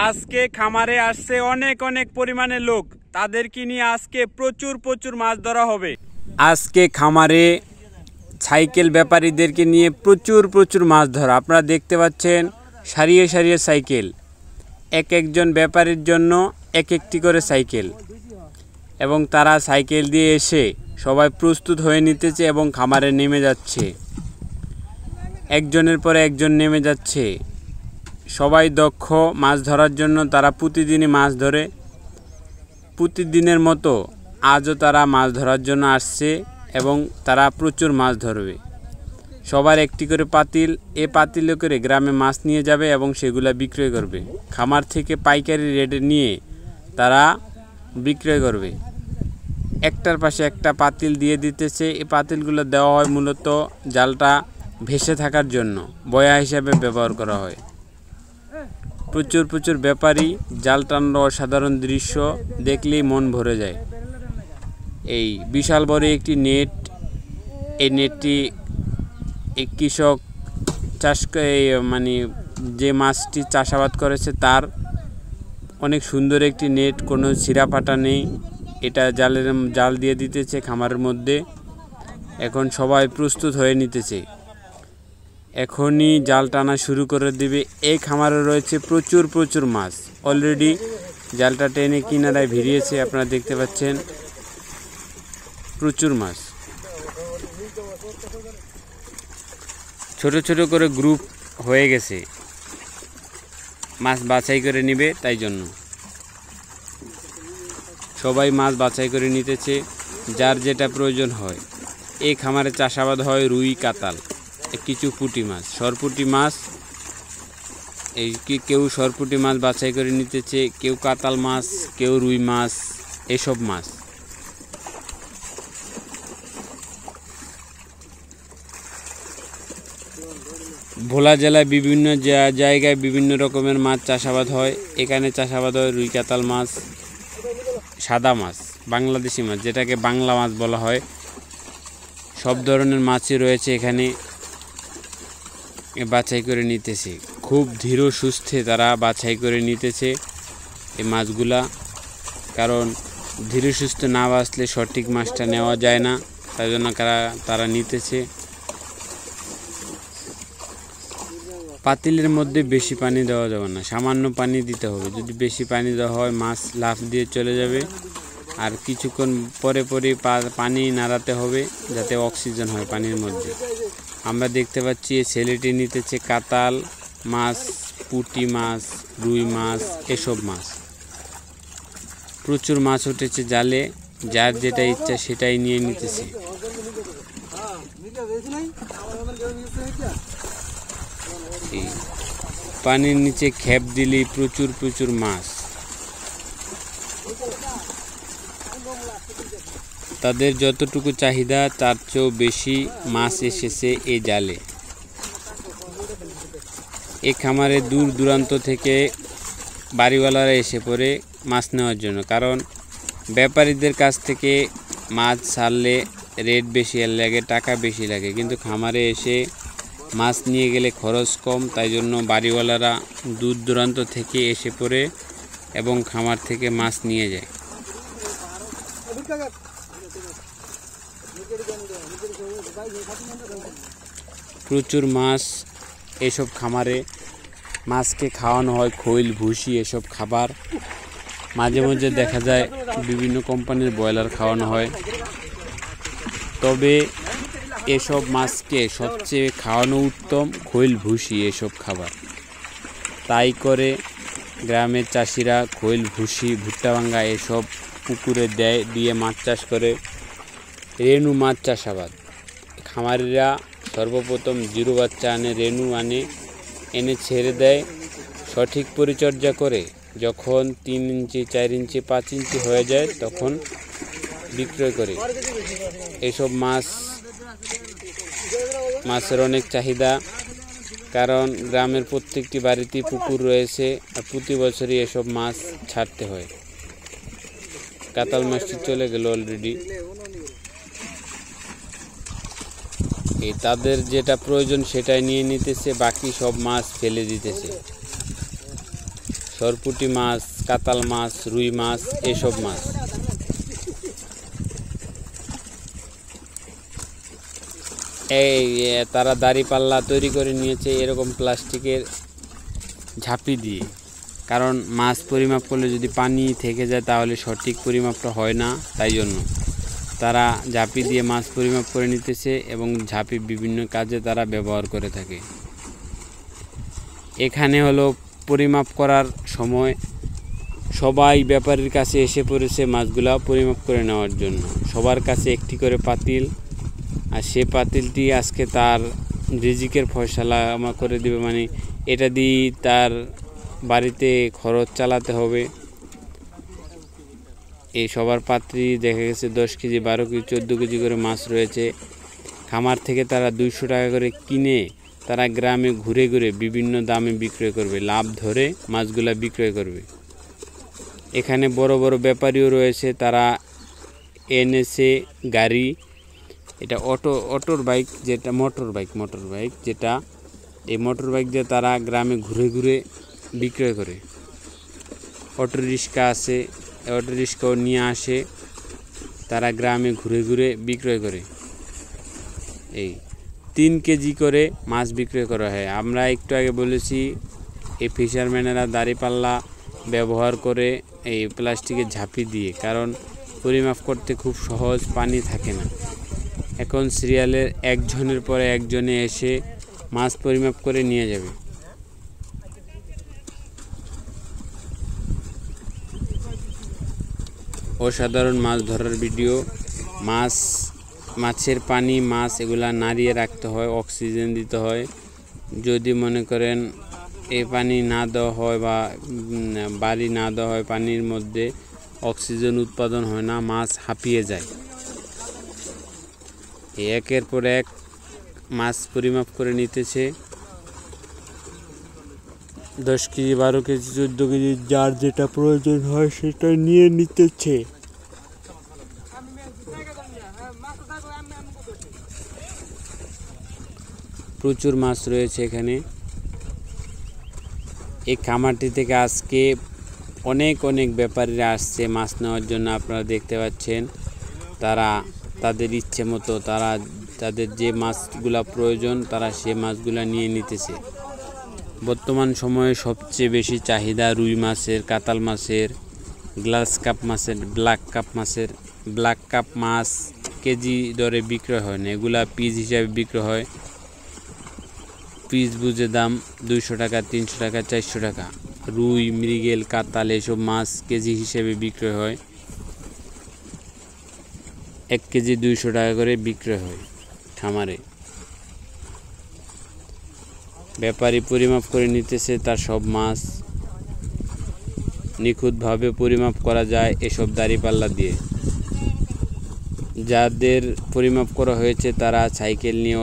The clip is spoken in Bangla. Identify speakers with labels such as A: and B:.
A: আজকে খামারে আসছে অনেক অনেক পরিমাণে লোক, তাদেরকে নিয়ে আজকে প্রচুর প্রচুর মাছ ধরা হবে। আজকে খামারে সাইকেল ব্যাপারীদেরকে নিয়ে প্রচুর প্রচুর মাছ ধরা। আপনারা দেখতে পাচ্ছেন সারিয়ে সারিয়ে সাইকেল, এক একজন ব্যাপারীর জন্য এক একটি করে সাইকেল, এবং তারা সাইকেল দিয়ে এসে সবাই প্রস্তুত হয়ে নিতেছে এবং খামারে নেমে যাচ্ছে। একজনের পরে একজন নেমে যাচ্ছে। সবাই দক্ষ মাছ ধরার জন্য, তারা প্রতিদিনই মাছ ধরে। প্রতিদিনের মতো আজও তারা মাছ ধরার জন্য আসছে এবং তারা প্রচুর মাছ ধরবে। সবার একটি করে পাতিল, এ পাতিলে করে গ্রামে মাছ নিয়ে যাবে এবং সেগুলা বিক্রয় করবে। খামার থেকে পাইকারি রেটে নিয়ে তারা বিক্রয় করবে। একটার পাশে একটা পাতিল দিয়ে দিতেছে। এই পাতিলগুলো দেওয়া হয় মূলত জালটা ভেসে থাকার জন্য, বয়া হিসাবে ব্যবহার করা হয়। প্রচুর প্রচুর ব্যাপারী, জাল টানার অসাধারণ দৃশ্য দেখলেই মন ভরে যায়। এই বিশাল বড় একটি নেট, এই নেটটি এক কৃষক চাষ মানে যে মাছটি চাষাবাদ করেছে তার অনেক সুন্দর একটি নেট, কোনো ছিঁড়া ফাটা নেই। এটা জাল দিয়ে দিতেছে খামারের মধ্যে। এখন সবাই প্রস্তুত হয়ে নিতেছে, এখনই জাল টানা শুরু করে দিবে। এই খামারে রয়েছে প্রচুর প্রচুর মাছ। অলরেডি জালটা টেনে কিনারায় ভিড়িয়েছে, আপনারা দেখতে পাচ্ছেন প্রচুর মাছ। ছোট ছোট করে গ্রুপ হয়ে গেছে, মাছ বাছাই করে নিবে, তাই জন্য সবাই মাছ বাছাই করে নিতেছে যার যেটা প্রয়োজন হয়। এই খামারে চাষাবাদ হয় রুই, কাতাল, কিছু পুঁটি মাছ, সরপুঁটি মাছ। এই কেউ সরপুঁটি মাছ বাছাই করে নিতেছে, কেউ কাতাল মাছ, কেউ রুই মাছ, এসব মাছ। ভোলা জেলায় বিভিন্ন জায়গায় বিভিন্ন রকমের মাছ চাষাবাদ হয়। এখানে চাষাবাদ হয় রুই, কাতাল মাছ, সাদা মাছ, বাংলাদেশি মাছ, যেটাকে বাংলা মাছ বলা হয়। সব ধরনের মাছই রয়েছে এখানে, বাছাই করে নিতেছে। খুব ধীর সুস্থে তারা বাছাই করে নিতেছে এই মাছগুলা, কারণ ধীর সুস্থে না বাছলে সঠিক মাছটা নেওয়া যায় না, তাই জন্য তারা নিতেছে। পাতিলের মধ্যে বেশি পানি দেওয়া যাবে না, সামান্য পানি দিতে হবে। যদি বেশি পানি দেওয়া হয় মাছ লাফ দিয়ে চলে যাবে। আর কিছুক্ষণ পরে পরে পানি নাড়াতে হবে যাতে অক্সিজেন হয় পানির মধ্যে। আমরা দেখতে পাচ্ছি ছেলেটি নিতেছে কাতাল মাছ, পুঁটি মাছ, রুই মাছ, এসব মাছ। প্রচুর মাছ উঠেছে জালে, যার যেটা ইচ্ছা সেটাই নিয়ে নিতেছে। পানির নিচে খেপ দিলেই প্রচুর প্রচুর মাছ। তাদের যতটুকু চাহিদা তার চেয়েও বেশি মাছ এসেছে এই জালে। এই খামারে দূর দূরান্ত থেকে বাড়িওয়ালারা এসে পড়ে মাছ নেওয়ার জন্য, কারণ ব্যাপারীদের কাছ থেকে মাছ ছাড়লে রেট বেশি লাগে, টাকা বেশি লাগে, কিন্তু খামারে এসে মাছ নিয়ে গেলে খরচ কম। তাই জন্য বাড়িওয়ালারা দূর দূরান্ত থেকে এসে পড়ে এবং খামার থেকে মাছ নিয়ে যায়। প্রচুর মাছ এসব খামারে। মাছকে খাওয়ানো হয় খৈল, ভুসি, এসব খাবার। মাঝে মাঝে দেখা যায় বিভিন্ন কোম্পানির ব্রয়লার খাওয়ানো হয়, তবে এসব মাছকে সবচেয়ে খাওয়ানো উত্তম খৈল, ভুসি, এসব খাবার। তাই করে গ্রামের চাষিরা খৈল, ভুসি, ভুট্টা ভাঙ্গা এসব পুকুরে দিয়ে মাছ চাষ করে। রেনু মাছ চাষাবাদ, খামারিরা সর্বপ্রথম জিরো বাচ্চা আনে, রেনু এনে ছেড়ে দেয়। সঠিক পরিচর্যা করে যখন 3 ইঞ্চি, 4 ইঞ্চি, 5 ইঞ্চি হয়ে যায় তখন বিক্রয় করে। এসব মাছের অনেক চাহিদা, কারণ গ্রামের প্রত্যেকটি বাড়িতেই পুকুর রয়েছে আর প্রতি বছরই এসব মাছ ছাড়তে হয়। কাতাল মাছটি চলে গেল অলরেডি। তাদের যেটা প্রয়োজন সেটাই নিয়ে নিতেছে, বাকি সব মাছ ফেলে দিতেছে। সরপুঁটি মাছ, কাতাল মাছ, রুই মাছ, এসব মাছ। এই তারা দাঁড়িপাল্লা তৈরি করে নিয়েছে এরকম প্লাস্টিকের ঝাঁপি দিয়ে, কারণ মাছ পরিমাপ করলে যদি পানি থেকে যায় তাহলে সঠিক পরিমাপটা হয় না, তাই জন্য তারা ঝাঁপি দিয়ে মাছ পরিমাপ করে নিতেছে এবং ঝাঁপি বিভিন্ন কাজে তারা ব্যবহার করে থাকে। এখানে হলো পরিমাপ করার সময় সবাই ব্যাপারীর কাছে এসে পড়েছে মাছগুলা পরিমাপ করে নেওয়ার জন্য। সবার কাছে একটি করে পাতিল, আর সে পাতিলটি আজকে তার রিজিকের ফয়সালা করে দেবে, মানে এটা দিয়ে তার বাড়িতে খরচ চালাতে হবে। এই সবার পাত্রে দেখা গেছে 10 কেজি, 12 কেজি, 14 কেজি করে মাছ রয়েছে। খামার থেকে তারা 200 টাকা করে কিনে তারা গ্রামে ঘুরে ঘুরে বিভিন্ন দামে বিক্রয় করবে, লাভ ধরে মাছগুলা বিক্রয় করবে। এখানে বড় বড় ব্যাপারীও রয়েছে, তারা এনেছে গাড়ি, এটা অটোর বাইক, যেটা মোটর বাইক যেটা, এই মোটর বাইক দিয়ে তারা গ্রামে ঘুরে ঘুরে বিক্রয় করে। অটো রিক্সা আছে, অটো রিক্সাও নিয়ে আসে, তারা গ্রামে ঘুরে ঘুরে বিক্রয় করে। এই 3 কেজি করে মাছ বিক্রয় করা হয়। আমরা একটু আগে বলেছি এই ফিশারম্যানেরা দাঁড়িপাল্লা ব্যবহার করে এই প্লাস্টিকের ঝাঁপি দিয়ে, কারণ পরিমাপ করতে খুব সহজ, পানি থাকে না। এখন সিরিয়ালের একজনের পরে একজনে এসে মাছ পরিমাপ করে নিয়ে যাবে। অসাধারণ মাছ ধরার ভিডিও। মাছের পানি, মাছ এগুলা নাড়িয়ে রাখতে হয়, অক্সিজেন দিতে হয়। যদি মনে করেন এই পানি না দেওয়া হয় বা বাড়ি না দেওয়া হয়, পানির মধ্যে অক্সিজেন উৎপাদন হয় না, মাছ হাঁপিয়ে যায়। একের পর এক মাছ পরিমাপ করে নিতেছে। 10 কেজি, 12 কেজি, 14 কেজি, যার যেটা প্রয়োজন হয় সেটা নিয়ে নিতেছে। প্রচুর মাছ রয়েছে এখানে। এই খামারটি থেকে আজকে অনেক ব্যাপারীরা আসছে মাছ নেওয়ার জন্য। আপনারা দেখতে পাচ্ছেন তারা তাদের ইচ্ছে মতো তাদের যে মাছগুলা প্রয়োজন তারা সে মাছগুলা নিয়ে নিতেছে। বর্তমান সময়ে সবচেয়ে বেশি চাহিদা রুই মাছের, কাতাল মাছের, গ্লাস কাপ মাছের, ব্ল্যাক কাপ মাছ কেজি দরে বিক্রয় হয় না, এগুলা পিস হিসাবে বিক্রয় হয়। পিস বুঝে দাম 200 টাকা, 300 টাকা, 400 টাকা। রুই, মৃগেল, কাতাল এসব মাছ কেজি হিসেবে বিক্রয় হয়। 1 কেজি 200 টাকা করে বিক্রয় হয় খামারে। ব্যাপারী পরিমাপ করে নিতেছে তার সব মাছ। নিখুঁতভাবে পরিমাপ করা যায় এসব দাঁড়িপাল্লা দিয়ে। যাদের পরিমাপ করা হয়েছে তারা সাইকেল নিয়ে